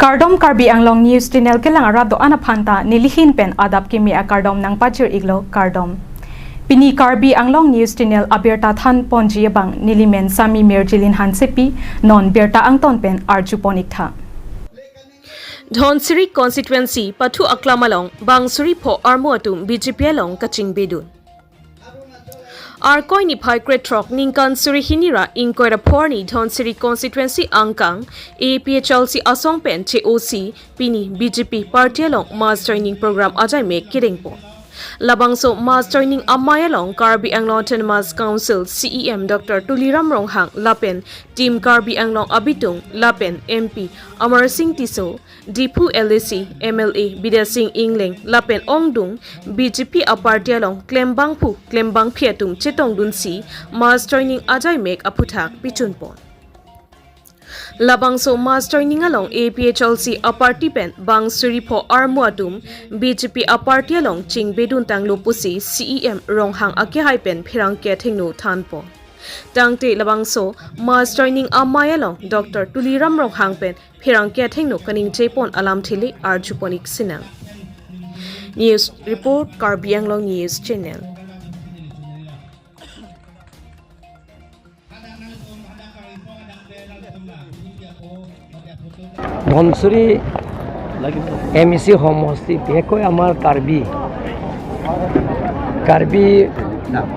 Kardom Karbi Anglong News Channel kelang arado anaphanta nilihin pen adap kimi a kardom nang pachir iglo kardom. Pini Karbi Anglong News Channel abirta than ponji bang nilimen sami merjilin hansepi non birta angton pen arjuponik tha. Dhonsuri constituency Pathu Aklamalong Bangsuri po Armuatum BJP along Kaching Bedun. Arkoi ni phai kretrok Ningkan Surihinira inkoira porni Dhonsuri constituency angkang APHLC asong pen COC pini BJP party along mass training program ajai mek kirengpo. Labangso mass training amaya long Karbi Anglong Autonomous Council CEM Dr. Tuliram Ronghang Lapen Team Karbi Anglong Abitung Lapen MP Amar Singh Tiso Dipu LAC MLA Bida Singh Ingling Lapen Ongdung BJP a party along Klembang Phiatung Chetong Dunsi mass training ajai mek aputhak pichunpon. Labangso mass training along APHLC a party pen Bangsuri po Armuatum BJP a party along Ching Bedun Tanglo Pusi CEM Ronghang Akihai pen Phirang Kethingno Thanpo. Tangte Labangso mass training amaya along Dr. Tuliram Ronghang pen Phirang Kethingno Kaning Jepon Alam Thili Arjuponik Sinang. News report Karbi Anglong News Channel. Dhonsuri MEC homosti bekoi amar Karbi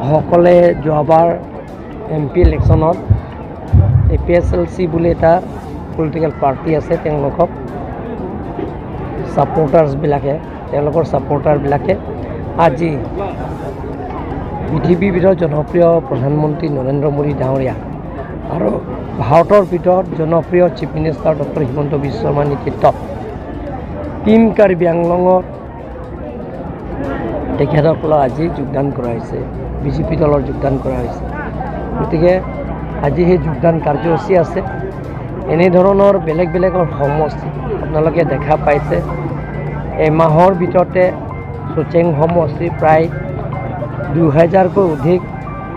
hokole joabar MP electionot APSLC bule eta political party ase tenglokok supporters bilake tenglokor supporter bilake aji পৃথিৱীৰ ভিতৰত জনপ্ৰিয় প্ৰধানমন্ত্ৰী নৰেন্দ্ৰ মোদী ডাঙৰীয়া আৰু ভাৰতৰ ভিতৰত জনপ্ৰিয় chief minister doctor Himanta Biswa শৰ্মাৰ নেতৃত্বত টিম কাৰ্বি আংলঙত তেখেতসকলক আজি যোগদান কৰা হৈছে বিজেপি দলৰ যোগদান কৰা হৈছে গতিকে আজি সেই যোগদান কাৰ্যসূচী আছে এনেধৰণৰ বেলেগ বেলেগৰ সমষ্টি আপোনালোকে দেখা পাইছে এমাহৰ ভিতৰতে সোচেং সমষ্টি প্ৰায় 2000কৈ অধিক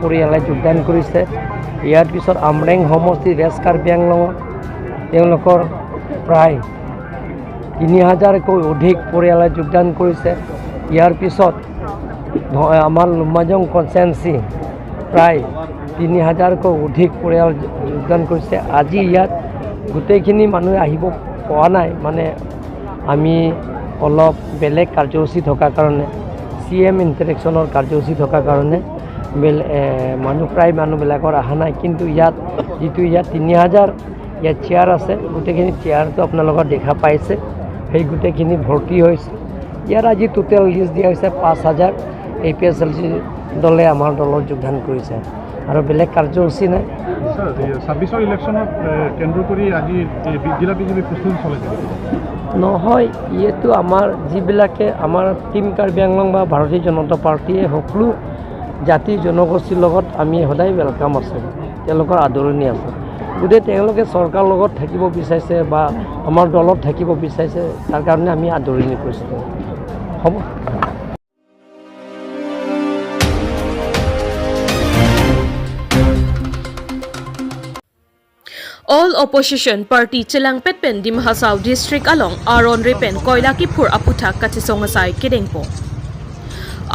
পৰিয়ালে যোগদান কৰিছে ইয়াৰ পিছত আমৰেং সমষ্টি ৰেছ কাৰ্বি আংলঙত তেওঁলোকৰ প্ৰায় 3000কৈ অধিক পৰিয়ালে যোগদান কৰিছে ইয়াৰ পিছত আমাৰ লুমাজং কনষ্টেন্সি প্ৰায় 3000কৈ অধিক পৰিয়াল যোগদান কৰিছে আজি ইয়াত গোটেইখিনি মানুহ আহিব পোৱা নাই মানে আমি অলপ বেলেগ কাৰ্যসূচী থকাৰ কাৰণে CM ইণ্টাৰেকশ্যনৰ কাৰ্যসূচী থকাৰ কাৰণে মানুহ প্ৰায় মানুহবিলাকৰ অহা নাই কিন্তু ইয়াত যিটো ইয়াত 3000 ইয়াত চেয়াৰ আছে গোটেইখিনি চেয়াৰটো আপোনালোকৰ দেখা পাইছে সেই গোটেইখিনি ভৰ্তি হৈছে ইয়াৰ আজি টোটেল লিষ্ট দিয়া হৈছে 5000 APSLC দলে আমাৰ দলৰ যোগদান কৰিছে আৰু বেলেগ কাৰ্যসূচী নাই 26 ইলেকশ্যনত কেন্দ্ৰ কৰি আজি জিলা বিজেপি প্ৰস্তুতি চলাইছে নহয় ইয়েটো আমাৰ যিবিলাকে আমাৰ টিম কাৰ্বি আংলং বা ভাৰতীয় জনতা পাৰ্টিয়ে সকলো জাতি জনগোষ্ঠীৰ লগত আমি সদায় ওয়েলকাম আছে তেওঁলোকৰ আদৰণি আছে গতিকে তেওঁলোকে চৰকাৰৰ লগত থাকিব বিচাৰিছে বা আমাৰ দলত থাকিব বিচাৰিছে তাৰ কাৰণে আমি আদৰণি কৰিছোঁ হ'ব All opposition party Chelang Petpen Dimhasau district along Aron Repen Koila kephur aputhak katisongasai kedengpo.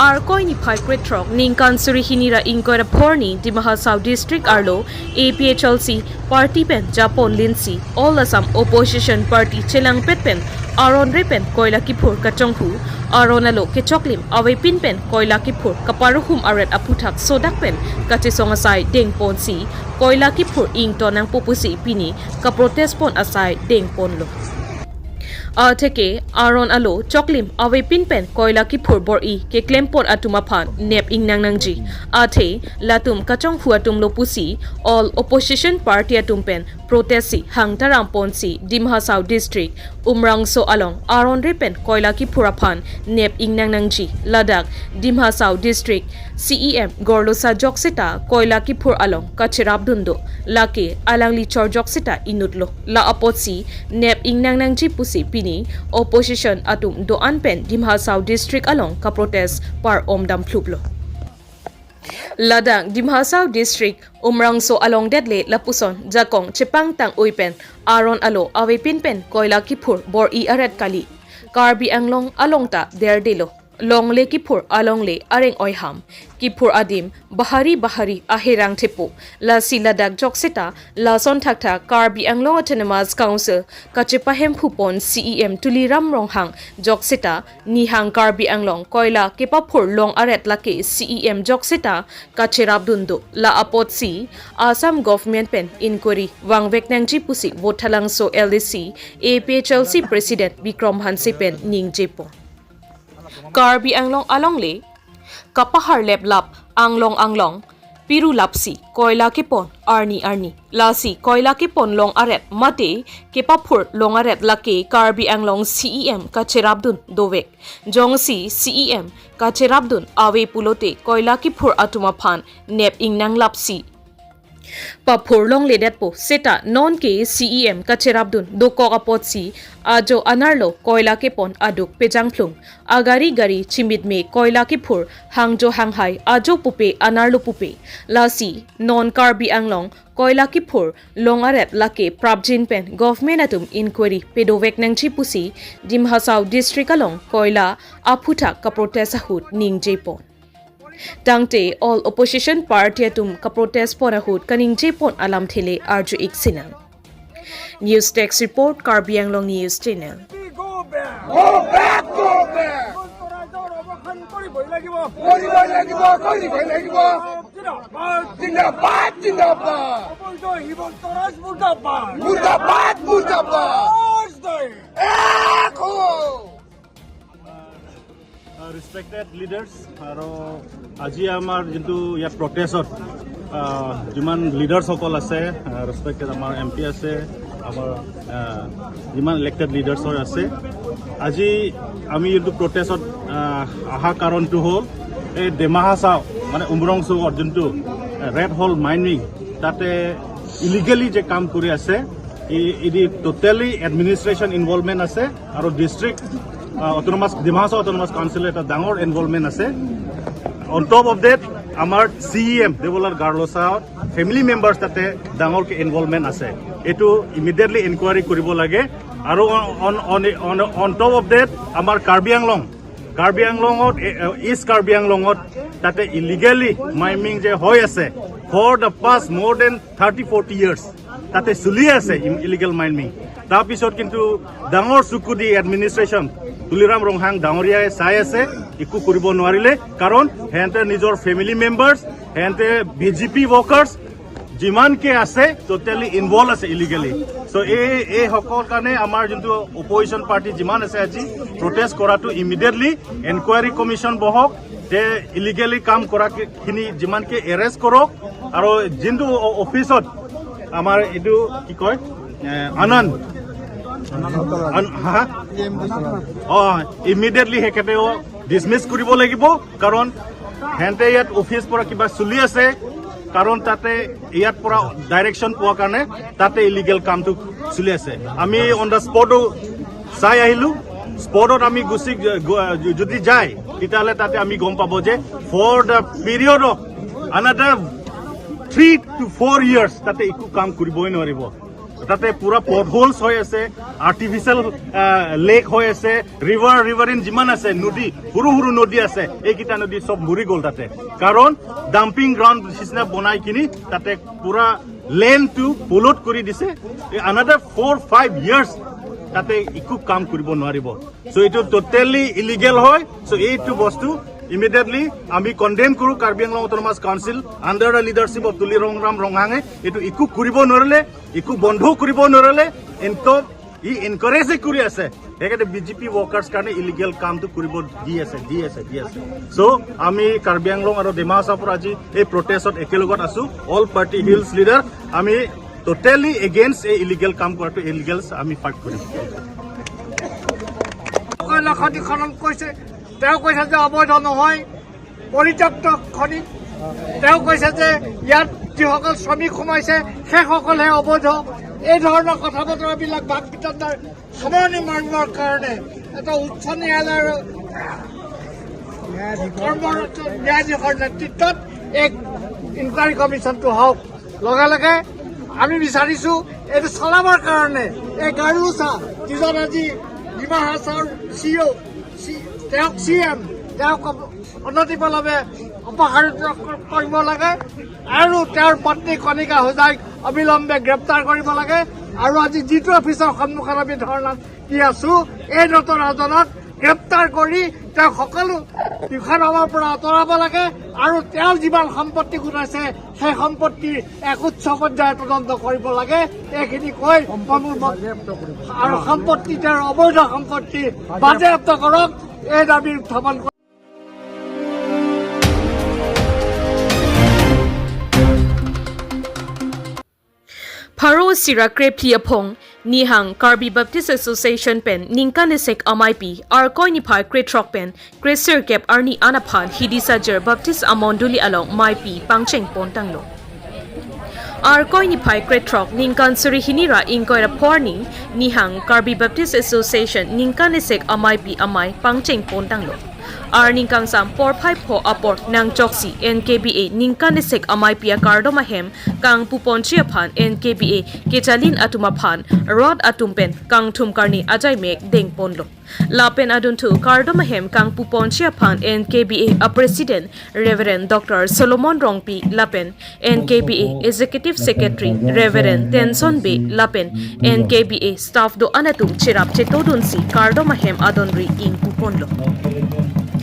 Arkoi ni phai kretrok Ningkan Surihinira inkoira porni Dimhasau district arlo APHLC party pen Japon Linsi All Assam opposition party Chelang Petpen Aron Repen Koila kephur kachonghu Aronalo kechoklim Ameipi pen Koila kephur paruhum aret aputhak sodak pen katisongasai dengponsi Koila kephur ington nangpo pusi pini ka protest pon asai dengpon lo Theke Aron alo choklim Ameipi pen Koila kephur bori ke klempon atumaphan nep ingnang nangji athe latum kachong huatum lo pusi all opposition party atum pen protesti hangtaram ponsi Dimhasau district umrangso along Aron Repen Koila kephur aphan nep ingnang nangji Ladakh Dimhasau district CEM Gorlosa Jokseta Koila kephur along Kachirabdundo Lake Alangli Chor Jokseta inutlo la apotsi nep ingnang nangji pusi pini opposition atum doan pen Dimhasau district along ka protest par omdam phluplo Ladang Dimhasau District Umrangso along Dedle Lapuson Jakong Chepang Tang Uipen Aron Alo Ameipi pen Koila kephur bor I aret kali Karbi Anglong alongta derdelo long le kephur along le areng oiham kephur adim bahari ahirang tepo la siladak jokseta la son thakta Karbi Anglong Autonomous Council kachepahem phupon CEM tuliram ronghang jokseta nihang Karbi Anglong Koila kephur long aret lake CEM jokseta kacherabdundo la apotsi Assam government pen inquiry wangvek nangji pusi vothalangso LDC APHLC president Bikram Hansi pen ningjepo Karbi Anglong alongle kapahar leplap anglong piru lapsi Koila kepon arni lasi Koila kepon long aret mate kephur long aret lake Karbi Anglong CEM kacherabdun dovek jongsi CEM kacherabdun awe pulote Koila kephur atuma phan nep ingnang lapsi Paphur long ledet po seta non ke CEM kacherabdun doko apotsi ajo anarlo Koila kepon aduk pejangplung agari chimit me Koila kephur hangjo hanghai ajo pupe anarlo pupe lasi non Karbi Anglong Koila kephur long aret lake prabjin pen government atum inquiry pedovek nangchi pusi Dimhasau district along Koila aphuta ka protest ahut ningjepon Dangte all opposition party atum ka protest porahut kaning jepon alam thele arju iksinang News Text Report Karbi Anglong News Channel Go back Respected leaders, aro aji amar jintu ya protestot jiman leaders সকল আছে respected amar MP আছে amar jiman elected leaders আছে aji ami jintu protestot aha karontu hol এই Dimhasau মানে umrangso jintu red hole mining tate illegally je কাম কৰি আছে ই totally administration involvement আছে আৰু district autonomous Dimhasau Autonomous Council eta dangor involvement ase on top of that amar CEM developer Garlosa family members tate dangor ke involvement ase etu immediately inquiry koribo lage aru on top of that amar Karbi Anglong East Karbi Anglong tate illegally mining je hoy ase for the past more than 30-40 years tate suli ase illegal mining ta pisot kintu dangor sukudi administration Tuliram Ronghang Dangoria sai ase iku koribo noarile karon hente nijor family members hente BJP workers jiman ke ase totally involved ase illegally so e hokor kane amar jintu opposition party jiman ase aji protest koratu immediately inquiry commission bohok de illegally kam kora khini jiman ke arrest korok aro jintu office ot amar edu ki koy anand immediately hekateo dismiss koribo lagibo karon hente yat office pora kiba suli ase karon tate yat pora direction poa karne tate illegal kam tu suli ase ami on the spot sai ahilu spot ami gusi jodi jai titale tate ami gom pabo je for the period of another 3 to 4 years tate iku kam koriboi noribo tate pura potholes hoy ase artificial lake hoy ase river in jiman ase nodi huru nodi ase ekita nodi sob muri gol tate karon dumping ground sisna bonai kini tate pura land to pollute kori dise another 4-5 years tate iku kam koribo nwaribo so itu totally illegal hoy so eitu bostu immediately ami condemn kuru Karbi Anglong Autonomous Council under the leadership of Tuliram Ronghang etu iku kuribo norale iku bondho kuribo norale ento I encourage kuri ase ekate BJP workers karne illegal kam tu kuribo di ase so ami Karbi Anglong aro Dimhasau por aji ei protestot ekelogot asu all party hills leader ami totally against a illegal kam koratu illegals ami fight korim Koila khati khanan koise তেওঁ কৈছে যে অবৈধ নহয় পরিত্যক্ত খনি তেওঁ কৈছে যে ইয়াত যিসকল শ্ৰমিক সোমাইছে সেইসকলহে অবৈধ এই ধৰণৰ কথা বতৰাবিলাক ভাগ বিতণ্ডাৰ সামৰণি মাৰিবৰ কাৰণে এটা উচ্চ ন্যায়ালয়ৰ ন্যায়াধীশৰ নেতৃত্বত এক ইনকুৱাৰী কমিশ্যনটো হওক লগে লগে আমি বিচাৰিছোঁ এইটো চলাবৰ কাৰণে এই গাড়ুচা যিজন আজি ডিমা হাছাওৰ CEO তেওঁক CM তেওঁক অনতিপলমে অপসাৰিত কৰিব লাগে আৰু তেওঁৰ পত্নী কণিকা হোজাইক অবিলম্বে গ্ৰেপ্তাৰ কৰিব লাগে আৰু আজি যিটো অফিচৰ সন্মুখত আমি ধৰ্ণাত দি আছো এই নতৰাজনক গ্ৰেপ্তাৰ কৰি তেওঁ সকলো বিষয়ৰ পৰা আঁতৰাব লাগে আৰু তেওঁ যিমান সম্পত্তি গোটাইছে সেই সম্পত্তিৰ এক উচ্চ পৰ্যায়ৰ তদন্ত কৰিব লাগে এইখিনি কৈ আৰু সম্পত্তি তেওঁৰ অবৈধ সম্পত্তি বাজেয়াপ্ত কৰক এই দাবী উত্থাপন Pharo Sira Krepli Apong, Nihang, Karbi Baptist Association Pen, Ningkan Asek Ameipi, Arkoi Nipai Kretrok Pen, Kreser Kep Arni Anapan, Hidisajer Baptist Amonduli Along, Maipi, Pangcheng Pontanglo. Arkoi Nipai Kretrok, Ningkan Suri Hinira, Inkoira Porni, Nihang, Karbi Baptist Association, Ningkan Asek Ameipi Amai, Pangcheng Pontanglo. Ningkang Sam por pai po apor nang choksi NKBA Ningkan Asek Ameipi Kardo Mahem Kang Puponchia Phan NKBA Kechalin Atuma Phan Rod Atumpen Kang Tumkarni Ajay Mek Deng Ponlo Lapen Aduntu Kardo Mahem Kang Puponchia Phan NKBA a President Reverend Dr. Solomon Rongpi Lapen NKBA Executive Secretary Reverend Tenson B Lapen NKBA Staff Do Anatum Chirap Chetodunsi Kardo Mahem Adonri Ing Puponlo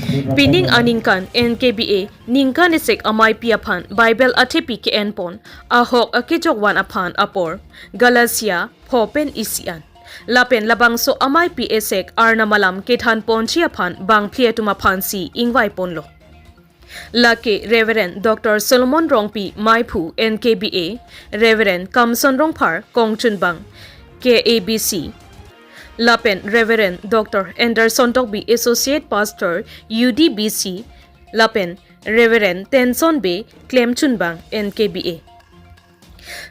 Pining Ningkan NKBA Ningkan Asek Ameipi Aphan Bible Athepi ke Enpon Ahok Akijokwan Aphan Apor Galacia Phopen Isian Lapen Labangso Ameipi Asek Arna Malam Kethan Ponchi Aphan Bang Phietum Aphan Si Ingwai Ponlo Lake Reverend Dr. Solomon Rongpi Maipu NKBA Reverend Kamson Rongphar Kongchun Bang KABC Lapen Reverend Dr. Anderson Tokbi Associate Pastor UDBC Lapen Reverend Tenson B Klemchunbang NKBA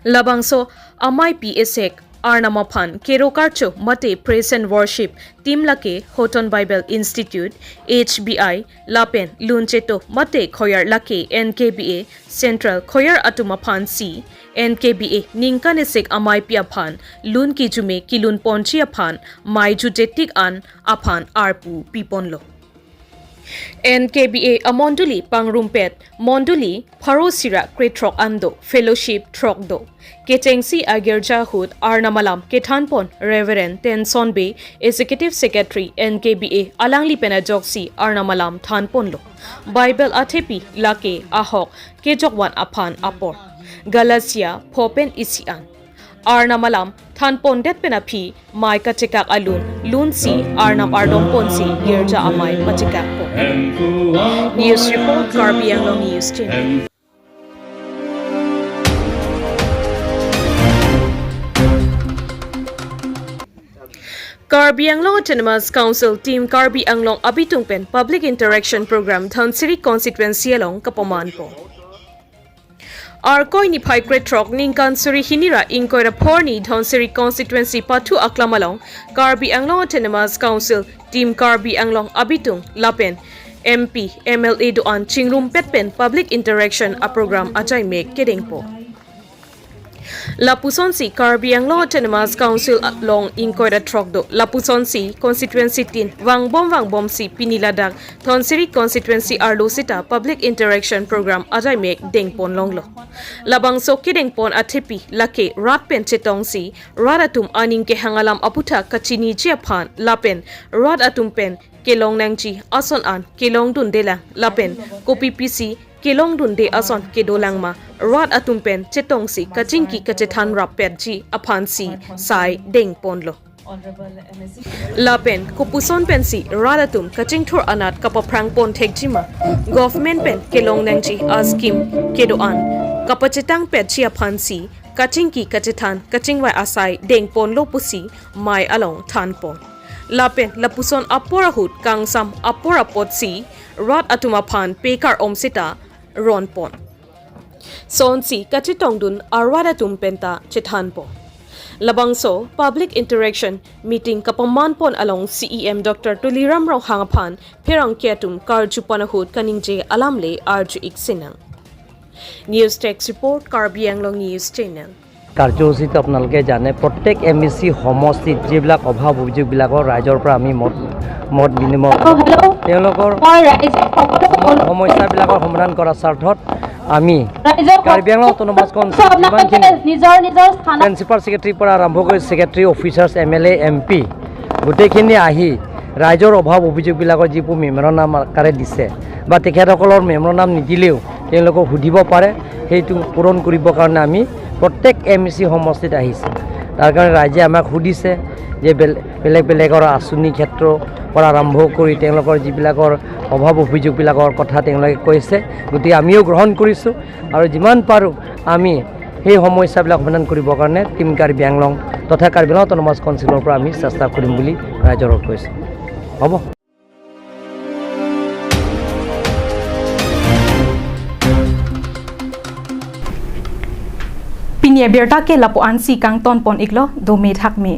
Labangso Ameipi Asek Arnamaphan Kerokarcho Mate Praise and Worship Team Lake Hoton Bible Institute HBI Lapen Luncheto Mate Khoyar Lake NKBA Central Khoyar Atumaphan C NKBA Ningkan Asek Ameipi Aphan Lun Kijume Kilun Ponchi Aphan Maiju Jetik An Aphan Arpu Piponlo NKBA Amonduli Pangrumpet Monduli Pharo Sira Kretrok Ando Fellowship Trokdo Ketengsi Agirja Hud Arnamalam Kethanpon Reverend Tenson Be Executive Secretary NKBA Alangli Penajoksi Arnamalam Thanponlo Bible Athepi Lake Ahok Kejokwan Aphan Apor Galacia Phopen Isian Arnamalam Thanpon Det Penapi Mai Kachekak Alun Lunsi Arnam Ardom Ponsi Girja Amai Machekak Po News Report Karbi Anglong News Channel Karbi Anglong Autonomous Council Team Karbi Anglong Abitungpen Public Interaction Program Dhonsuri Constituency along Kapaman Po Arkoi Nipai Kretrok Ningkan Suri Hinira Inkoira Porni Dhonsuri Constituency Patu Aklamalong Karbi Anglong Autonomous Council Team Karbi Anglong Abitung Lapen MP MLA Duan Chingrum Petpen Public Interaction a program Ajay Mek Kedengpo Lapusonsi Karbi Anglong Autonomous Council Long Inkoira Trokdo Lapusonsi Constituency Tin Wangbom Si Piniladak Dhonsuri Constituency Arlosita Public Interaction Program Ajay Mek Dengpon Longlo Labangso Kedengpon Athepi Lake Ratpen Chetongsi Radatum Aning ke Hangalam Aputa Kachini Chiaphan Lapen Rad Atumpen Kelong Nangchi Ason An Kelong Dundela Lapen Kopi PC Kelong Dunde Ason Kedolangma Rad Atumpen Chetongsi Kachingki Kachethan Rapetji Aphansi Sai Deng Ponlo Lapen Kopuson Pensi Radatum Kachingthur Anat Kapaprang Pon Thekjima Government Pen Kelong Nangchi Askim Kedoan Kapachetang Petchi Aphansi Kachingki Kachethan Kachingwai Asai Deng Ponlo Pusi Mai Along Thanpon Lapen Lapuson Aporahut Kangsam Aporapotsi Rad Atumaphan Pekar Omsita Ronpon Sonsi Kachitongdun Arwadatum Penta Chethanpo Labangso Public Interaction Meeting Kapamanpon along CEM Dr. Tuliram Rao Hangaphan Perang Ketum Karjupanahut Kaningje Alamle Arju Iksinang news টেক্স report Karbi Anglong news channel কাৰ্যসূচীটো আপোনালোকে জানে প্ৰত্যেক MBC সমষ্টিত যিবিলাক অভাৱ অভিযোগবিলাকৰ ৰাইজৰ পৰা আমি মত বিনিময় তেওঁলোকৰ সমস্যাবিলাকৰ সমাধান কৰাৰ স্বাৰ্থত আমি কাৰ্বি আংলং অট'নমাছ কাউন্সিল যিমানখিনি প্ৰিন্সিপাল ছেক্ৰেটাৰীৰ পৰা আৰম্ভ কৰি ছেক্ৰেটাৰী অফিচাৰ্ছ MLA MP গোটেইখিনি আহি ৰাইজৰ অভাৱ অভিযোগবিলাকৰ যিবোৰ মেম'ৰেণ্ডাম আকাৰে দিছে বা তেখেতসকলৰ মেম'ৰেণ্ডাম নিদিলেও তেওঁলোকক সুধিব পাৰে সেইটো পূৰণ কৰিবৰ কাৰণে আমি প্ৰত্যেক MBC সমষ্টিত আহিছে তাৰ কাৰণে ৰাইজে আমাক সুধিছে যে বেলেগৰ আঁচনি ক্ষেত্ৰৰ পৰা আৰম্ভ কৰি তেওঁলোকৰ যিবিলাকৰ অভাৱ অভিযোগবিলাকৰ কথা তেওঁলোকে কৈছে গতিকে আমিও গ্ৰহণ কৰিছোঁ আৰু যিমান পাৰোঁ আমি সেই সমস্যাবিলাক সমাধান কৰিবৰ কাৰণে টিম কাৰ্বি আংলং তথা কাৰ্বি আংলং অট'নমাছ কাউন্সিলৰ পৰা আমি চেষ্টা কৰিম বুলি ৰাইজৰ কৈছোঁ হ'ব Pinia berta ke lapu ansi kang ton pon iklo do me thak me